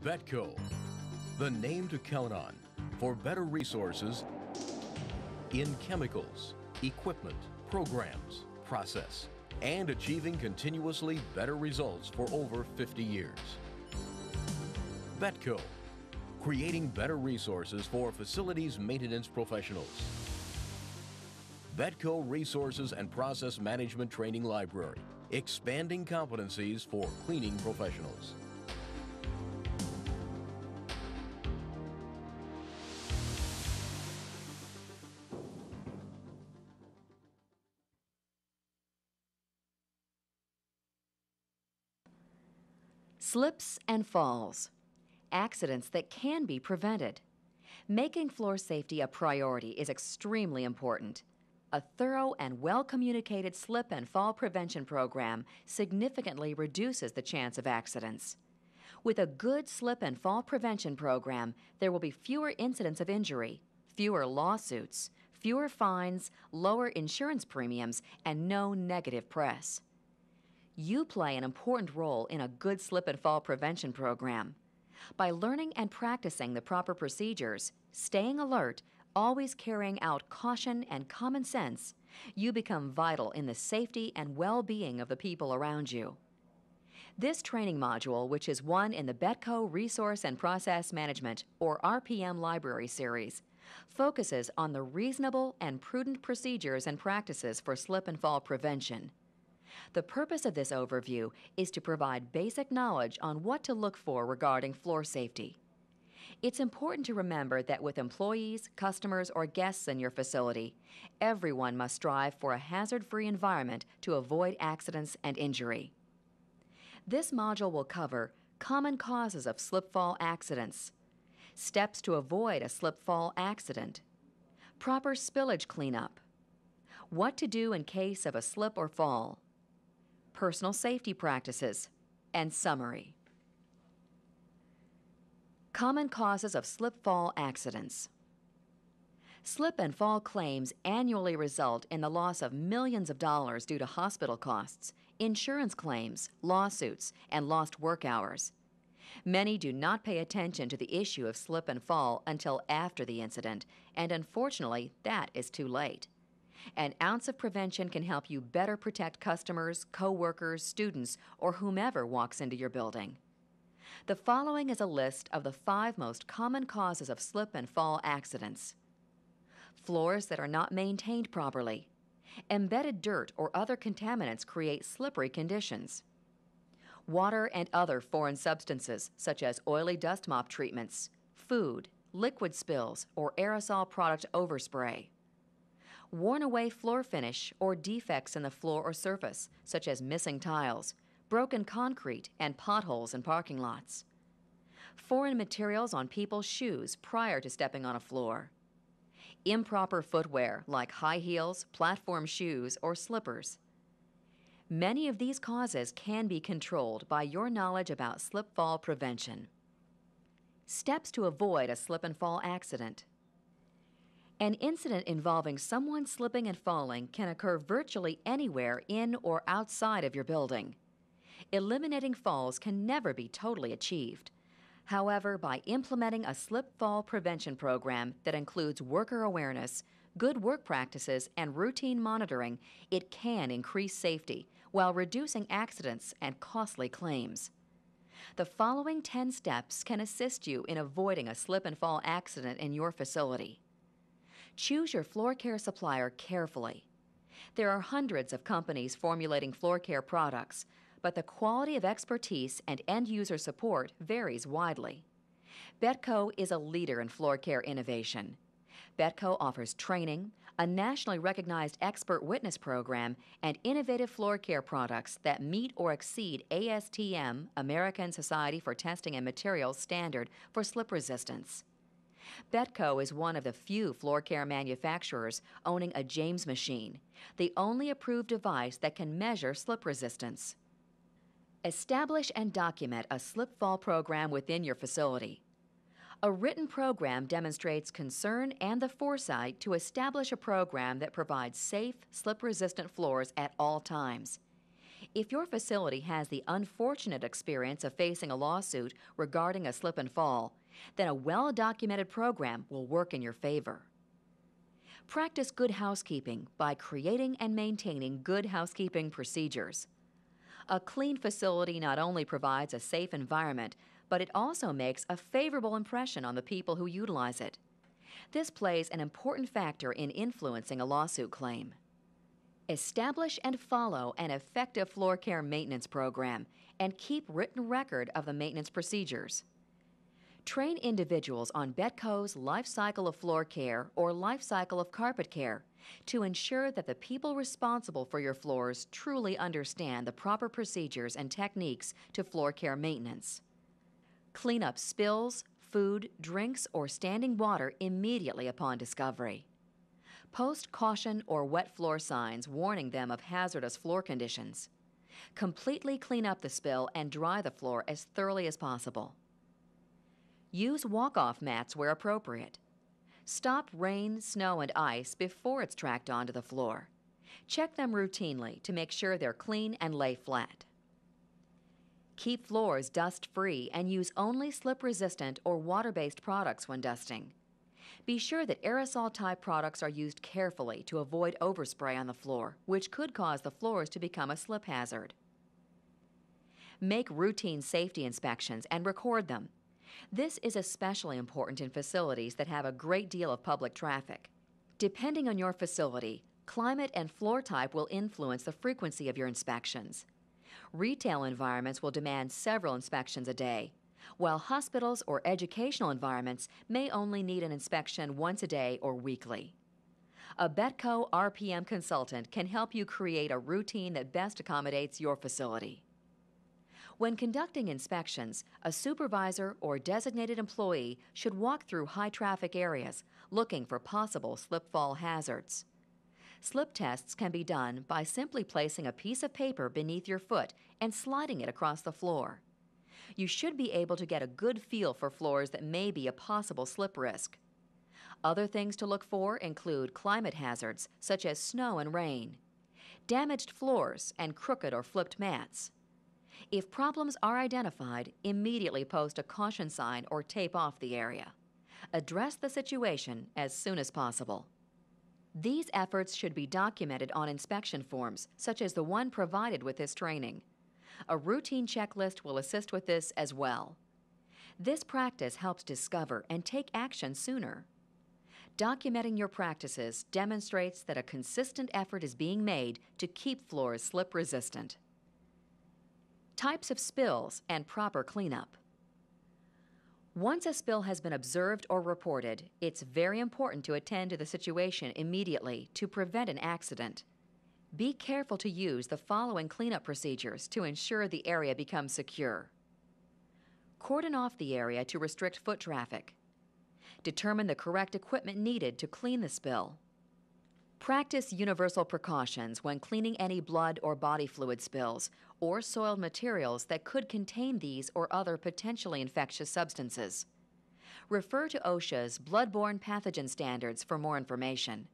Betco, the name to count on for better resources in chemicals, equipment, programs, process, and achieving continuously better results for over 50 years. Betco, creating better resources for facilities maintenance professionals. Betco Resources and Process Management Training Library, expanding competencies for cleaning professionals. Slips and falls, accidents that can be prevented. Making floor safety a priority is extremely important. A thorough and well-communicated slip and fall prevention program significantly reduces the chance of accidents. With a good slip and fall prevention program, there will be fewer incidents of injury, fewer lawsuits, fewer fines, lower insurance premiums, and no negative press. You play an important role in a good slip and fall prevention program. By learning and practicing the proper procedures, staying alert, always carrying out caution and common sense, you become vital in the safety and well-being of the people around you. This training module, which is one in the Betco Resource and Process Management, or RPM Library Series, focuses on the reasonable and prudent procedures and practices for slip and fall prevention. The purpose of this overview is to provide basic knowledge on what to look for regarding floor safety. It's important to remember that with employees, customers, or guests in your facility, everyone must strive for a hazard-free environment to avoid accidents and injury. This module will cover common causes of slip-fall accidents, steps to avoid a slip-fall accident, proper spillage cleanup, what to do in case of a slip or fall, personal safety practices, and summary. Common causes of slip-fall accidents. Slip and fall claims annually result in the loss of millions of dollars due to hospital costs, insurance claims, lawsuits, and lost work hours. Many do not pay attention to the issue of slip and fall until after the incident, and unfortunately, that is too late. An ounce of prevention can help you better protect customers, co-workers, students, or whomever walks into your building. The following is a list of the 5 most common causes of slip and fall accidents. Floors that are not maintained properly. Embedded dirt or other contaminants create slippery conditions. Water and other foreign substances, such as oily dust mop treatments, food, liquid spills, or aerosol product overspray. Worn away floor finish or defects in the floor or surface, such as missing tiles, broken concrete, and potholes in parking lots. Foreign materials on people's shoes prior to stepping on a floor. Improper footwear like high heels, platform shoes, or slippers. Many of these causes can be controlled by your knowledge about slip-fall prevention. Steps to avoid a slip and fall accident. An incident involving someone slipping and falling can occur virtually anywhere in or outside of your building. Eliminating falls can never be totally achieved. However, by implementing a slip-fall prevention program that includes worker awareness, good work practices, and routine monitoring, it can increase safety while reducing accidents and costly claims. The following 10 steps can assist you in avoiding a slip and fall accident in your facility. Choose your floor care supplier carefully. There are hundreds of companies formulating floor care products, but the quality of expertise and end-user support varies widely. Betco is a leader in floor care innovation. Betco offers training, a nationally recognized expert witness program, and innovative floor care products that meet or exceed ASTM, American Society for Testing and Materials, standard for slip resistance. Betco is one of the few floor care manufacturers owning a James machine, the only approved device that can measure slip resistance. Establish and document a slip-fall program within your facility. A written program demonstrates concern and the foresight to establish a program that provides safe, slip-resistant floors at all times. If your facility has the unfortunate experience of facing a lawsuit regarding a slip and fall, then a well-documented program will work in your favor. Practice good housekeeping by creating and maintaining good housekeeping procedures. A clean facility not only provides a safe environment, but it also makes a favorable impression on the people who utilize it. This plays an important factor in influencing a lawsuit claim. Establish and follow an effective floor care maintenance program and keep written record of the maintenance procedures. Train individuals on Betco's life cycle of floor care or life cycle of carpet care to ensure that the people responsible for your floors truly understand the proper procedures and techniques to floor care maintenance. Clean up spills, food, drinks, or standing water immediately upon discovery. Post caution or wet floor signs warning them of hazardous floor conditions. Completely clean up the spill and dry the floor as thoroughly as possible. Use walk-off mats where appropriate. Stop rain, snow, and ice before it's tracked onto the floor. Check them routinely to make sure they're clean and lay flat. Keep floors dust-free and use only slip-resistant or water-based products when dusting. Be sure that aerosol-type products are used carefully to avoid overspray on the floor, which could cause the floors to become a slip hazard. Make routine safety inspections and record them. This is especially important in facilities that have a great deal of public traffic. Depending on your facility, climate and floor type will influence the frequency of your inspections. Retail environments will demand several inspections a day, while hospitals or educational environments may only need an inspection once a day or weekly. A Betco RPM consultant can help you create a routine that best accommodates your facility. When conducting inspections, a supervisor or designated employee should walk through high-traffic areas looking for possible slip-fall hazards. Slip tests can be done by simply placing a piece of paper beneath your foot and sliding it across the floor. You should be able to get a good feel for floors that may be a possible slip risk. Other things to look for include climate hazards such as snow and rain, damaged floors, and crooked or flipped mats. If problems are identified, immediately post a caution sign or tape off the area. Address the situation as soon as possible. These efforts should be documented on inspection forms, such as the one provided with this training. A routine checklist will assist with this as well. This practice helps discover and take action sooner. Documenting your practices demonstrates that a consistent effort is being made to keep floors slip-resistant. Types of spills and proper cleanup. Once a spill has been observed or reported, it's very important to attend to the situation immediately to prevent an accident. Be careful to use the following cleanup procedures to ensure the area becomes secure. Cordon off the area to restrict foot traffic. Determine the correct equipment needed to clean the spill. Practice universal precautions when cleaning any blood or body fluid spills or soiled materials that could contain these or other potentially infectious substances. Refer to OSHA's Bloodborne Pathogen Standards for more information.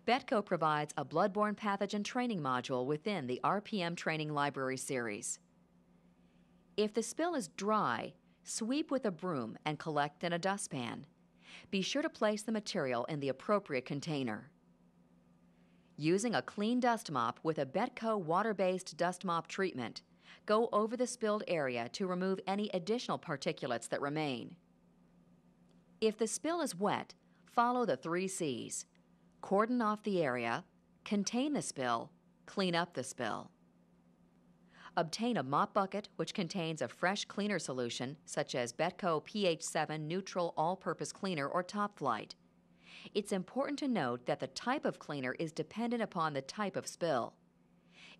Betco provides a bloodborne pathogen training module within the RPM Training Library series. If the spill is dry, sweep with a broom and collect in a dustpan. Be sure to place the material in the appropriate container. Using a clean dust mop with a Betco water-based dust mop treatment, go over the spilled area to remove any additional particulates that remain. If the spill is wet, follow the 3 C's. Cordon off the area, contain the spill, clean up the spill. Obtain a mop bucket which contains a fresh cleaner solution such as Betco pH7 Neutral All-Purpose Cleaner or Top Flight. It's important to note that the type of cleaner is dependent upon the type of spill.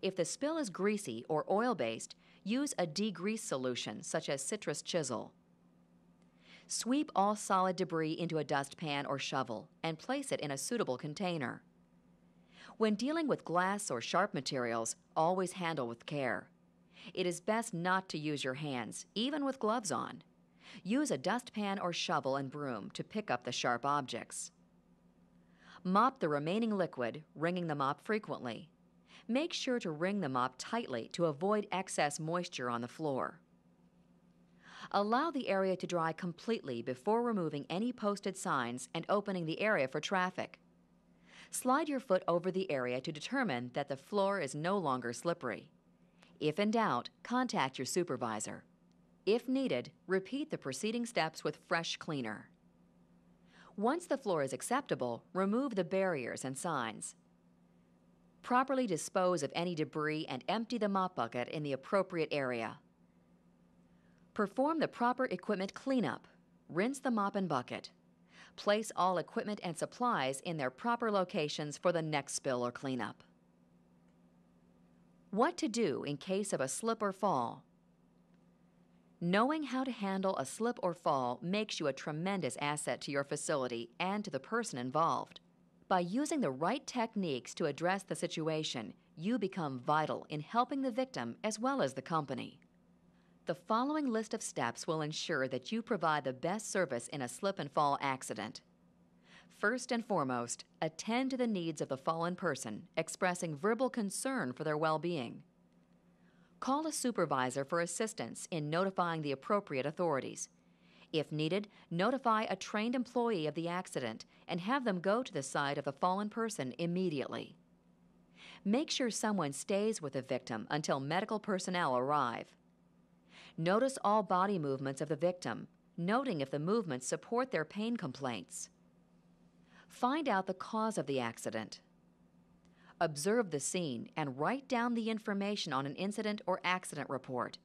If the spill is greasy or oil-based, use a degrease solution such as citrus chisel. Sweep all solid debris into a dustpan or shovel and place it in a suitable container. When dealing with glass or sharp materials, always handle with care. It is best not to use your hands, even with gloves on. Use a dustpan or shovel and broom to pick up the sharp objects. Mop the remaining liquid, wringing the mop frequently. Make sure to wring the mop tightly to avoid excess moisture on the floor. Allow the area to dry completely before removing any posted signs and opening the area for traffic. Slide your foot over the area to determine that the floor is no longer slippery. If in doubt, contact your supervisor. If needed, repeat the preceding steps with fresh cleaner. Once the floor is acceptable, remove the barriers and signs. Properly dispose of any debris and empty the mop bucket in the appropriate area. Perform the proper equipment cleanup. Rinse the mop and bucket. Place all equipment and supplies in their proper locations for the next spill or cleanup. What to do in case of a slip or fall? Knowing how to handle a slip or fall makes you a tremendous asset to your facility and to the person involved. By using the right techniques to address the situation, you become vital in helping the victim as well as the company. The following list of steps will ensure that you provide the best service in a slip and fall accident. First and foremost, attend to the needs of the fallen person, expressing verbal concern for their well-being. Call a supervisor for assistance in notifying the appropriate authorities. If needed, notify a trained employee of the accident and have them go to the site of the fallen person immediately. Make sure someone stays with the victim until medical personnel arrive. Notice all body movements of the victim, noting if the movements support their pain complaints. Find out the cause of the accident. Observe the scene and write down the information on an incident or accident report.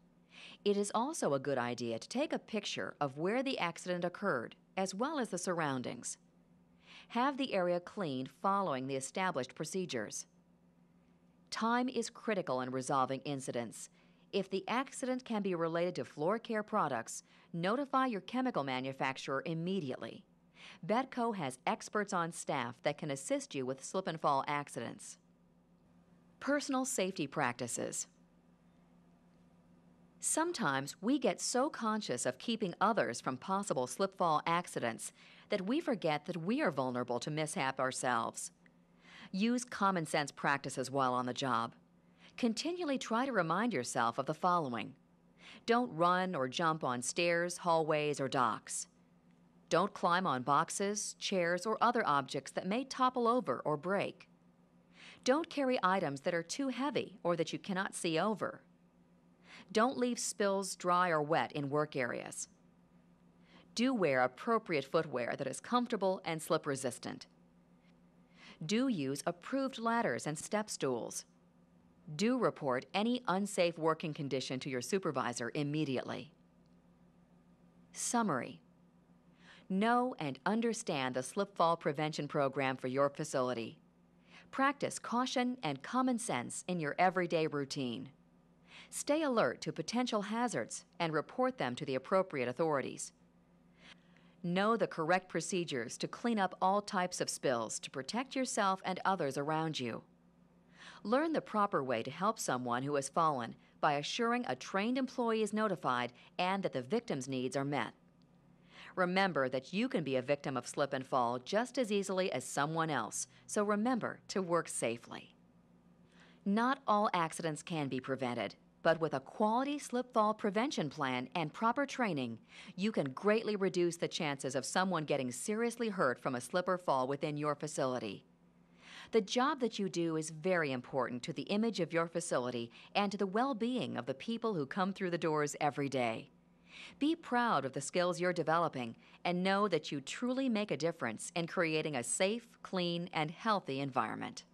It is also a good idea to take a picture of where the accident occurred, as well as the surroundings. Have the area cleaned following the established procedures. Time is critical in resolving incidents. If the accident can be related to floor care products, notify your chemical manufacturer immediately. Betco has experts on staff that can assist you with slip and fall accidents. Personal safety practices. Sometimes we get so conscious of keeping others from possible slip-fall accidents that we forget that we are vulnerable to mishap ourselves. Use common sense practices while on the job. Continually try to remind yourself of the following. Don't run or jump on stairs, hallways, or docks. Don't climb on boxes, chairs, or other objects that may topple over or break. Don't carry items that are too heavy or that you cannot see over. Don't leave spills dry or wet in work areas. Do wear appropriate footwear that is comfortable and slip-resistant. Do use approved ladders and step stools. Do report any unsafe working condition to your supervisor immediately. Summary. Know and understand the slip-fall prevention program for your facility. Practice caution and common sense in your everyday routine. Stay alert to potential hazards and report them to the appropriate authorities. Know the correct procedures to clean up all types of spills to protect yourself and others around you. Learn the proper way to help someone who has fallen by assuring a trained employee is notified and that the victim's needs are met. Remember that you can be a victim of slip and fall just as easily as someone else, so remember to work safely. Not all accidents can be prevented, but with a quality slip-fall prevention plan and proper training, you can greatly reduce the chances of someone getting seriously hurt from a slip or fall within your facility. The job that you do is very important to the image of your facility and to the well-being of the people who come through the doors every day. Be proud of the skills you're developing and know that you truly make a difference in creating a safe, clean, and healthy environment.